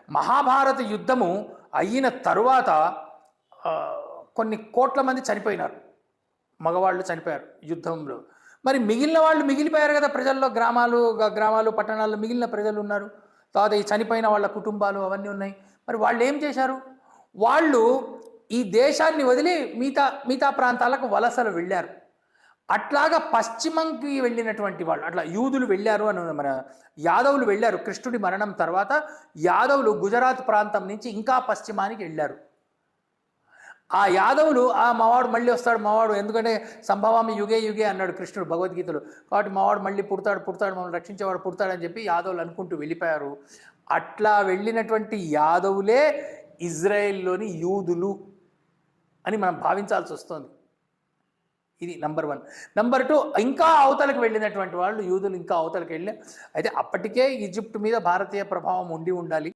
మహాభారత యుద్ధము అయిన తరువాత కొన్ని కోట్ల మంది చనిపోయినారు, మగవాళ్ళు చనిపోయారు యుద్ధంలో. మరి మిగిలిన వాళ్ళు మిగిలిపోయారు కదా ప్రజల్లో, గ్రామాలు పట్టణాల్లో మిగిలిన ప్రజలు ఉన్నారు. తర్వాత ఈ చనిపోయిన వాళ్ళ కుటుంబాలు అవన్నీ ఉన్నాయి. మరి వాళ్ళు ఏం చేశారు? వాళ్ళు ఈ దేశాన్ని వదిలి మిగతా ప్రాంతాలకు వలసలు వెళ్ళారు. అట్లాగా పశ్చిమంకి వెళ్ళినటువంటి వాళ్ళు, అట్లా యూదులు వెళ్ళారు అని మన యాదవులు వెళ్ళారు. కృష్ణుడి మరణం తర్వాత యాదవులు గుజరాత్ ప్రాంతం నుంచి ఇంకా పశ్చిమానికి వెళ్ళారు. ఆ యాదవులు మావాడు మళ్ళీ వస్తాడు, మావాడు, ఎందుకంటే సంభవామి యుగే యుగే అన్నాడు కృష్ణుడు భగవద్గీతలో, కాబట్టి మావాడు మళ్ళీ పుడతాడు మమ్మల్ని రక్షించేవాడు పుడతాడని చెప్పి యాదవులు అనుకుంటూ వెళ్ళిపోయారు. అట్లా వెళ్ళినటువంటి యాదవులే ఇజ్రాయెల్లోని యూదులు అని మనం భావించాల్సి వస్తుంది. ఇది నంబర్ 1. నంబర్ 2, ఇంకా అవతలకు వెళ్ళినటువంటి వాళ్ళు యూదులు ఇంకా అవతలకు వెళ్ళి, అయితే అప్పటికే ఈజిప్ట్ మీద భారతీయ ప్రభావం ఉండి ఉండాలి.